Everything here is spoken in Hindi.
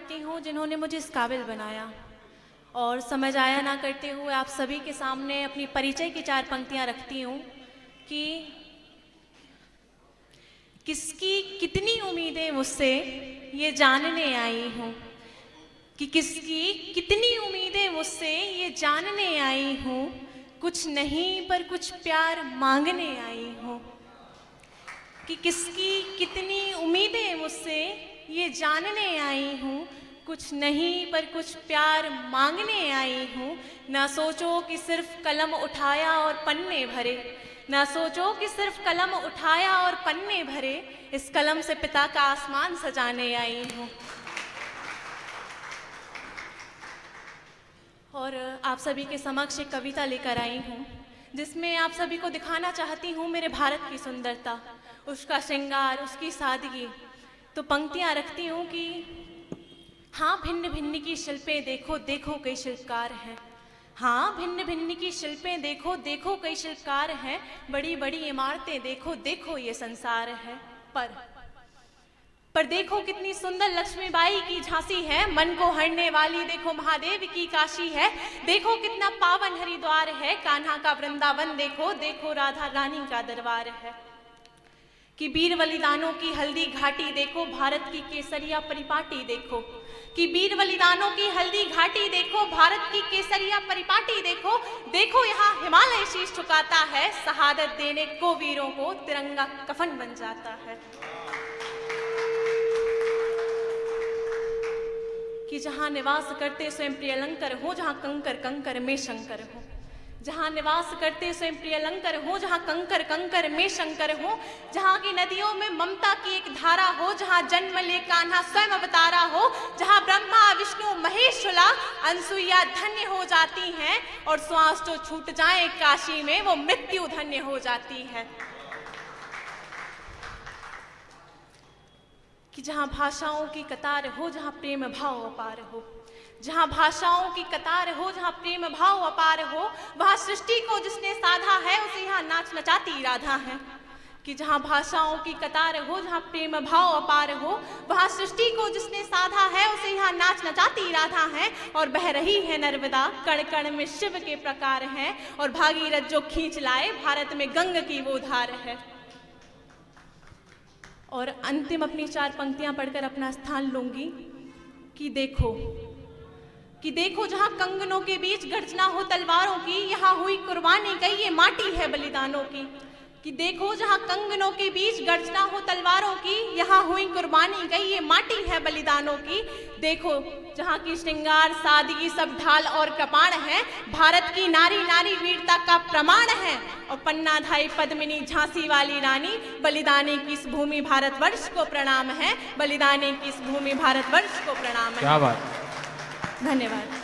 करती हूँ जिन्होंने मुझे इस काबिल बनाया, और समय आया ना करते हुए आप सभी के सामने अपनी परिचय की 4 पंक्तियाँ रखती हूँ कि किसकी कितनी उम्मीदें मुझसे ये जानने आई हूँ, कि किसकी कितनी उम्मीदें मुझसे ये जानने आई हूँ, कुछ नहीं पर कुछ प्यार मांगने आई हूँ। कि किसकी कितनी उम्मीदें मुझसे ये जानने आई हूँ, कुछ नहीं पर कुछ प्यार मांगने आई हूँ। ना सोचो कि सिर्फ कलम उठाया और पन्ने भरे, ना सोचो कि सिर्फ कलम उठाया और पन्ने भरे, इस कलम से पिता का आसमान सजाने आई हूँ। और आप सभी के समक्ष एक कविता लेकर आई हूँ जिसमें आप सभी को दिखाना चाहती हूँ मेरे भारत की सुंदरता, उसका श्रृंगार, उसकी सादगी। तो पंक्तियाँ रखती हूँ कि हाँ भिन्न भिन्न की शिल्पें देखो देखो कई शिल्पकार हैं, हाँ भिन्न भिन्न की शिल्पें देखो देखो कई शिल्पकार हैं, बड़ी बड़ी इमारतें देखो देखो ये संसार है। पर देखो कितनी सुंदर लक्ष्मीबाई की झांसी है, मन को हरने वाली देखो महादेव की काशी है। देखो कितना पावन हरिद्वार है, कान्हा का वृंदावन देखो देखो राधा रानी का दरबार है। कि वीर बलिदानों की हल्दी घाटी देखो, भारत की केसरिया परिपाटी देखो। कि वीर बलिदानों की हल्दी घाटी देखो, भारत की केसरिया परिपाटी देखो। देखो यहाँ हिमालय शीश झुकाता है, शहादत देने को वीरों को तिरंगा कफन बन जाता है। कि जहाँ निवास करते स्वयं प्रियलंकर हो, जहाँ कंकर कंकर में शंकर हो। जहाँ निवास करते स्वयं प्रियलंकर हो, जहाँ कंकर कंकर में शंकर हो। जहाँ की नदियों में ममता की एक धारा हो, जहाँ जन्म ले कान्हा स्वयं अवतारा हो। जहाँ ब्रह्मा विष्णु महेश शुला अनसुईया धन्य हो जाती हैं, और श्वास जो छूट जाए काशी में वो मृत्यु धन्य हो जाती है। कि जहाँ भाषाओं की कतार हो, जहाँ प्रेम भाव अपार हो। जहाँ भाषाओं की कतार हो, जहाँ प्रेम भाव अपार हो, वहाँ सृष्टि को जिसने साधा है उसे यहाँ नाच नचाती राधा है। कि जहाँ भाषाओं की कतार हो, जहाँ प्रेम भाव अपार हो, वहाँ सृष्टि को जिसने साधा है उसे यहाँ नाच नचाती राधा है। और बह रही है नर्मदा, कण कण में शिव के प्रकार हैं, और भागीरथ जो खींच लाए भारत में गंगा की वो धार है। और अंतिम अपनी 4 पंक्तियां पढ़कर अपना स्थान लूंगी। कि देखो जहाँ कंगनों के बीच गर्जना हो तलवारों की, यहाँ हुई कुर्बानी गई ये माटी है बलिदानों की। कि देखो जहाँ कंगनों के बीच गर्जना हो तलवारों की, यहाँ हुई कुर्बानी गई ये माटी है बलिदानों की। देखो जहाँ की श्रृंगार सादगी सब ढाल और कृपाण है, भारत की नारी नारी वीरता का प्रमाण है। और पन्नाधाई पद्मिनी झांसी वाली रानी, बलिदानी की इस भूमि भारतवर्ष को प्रणाम है, बलिदानी की इस भूमि भारतवर्ष को प्रणाम है। क्या बात। धन्यवाद।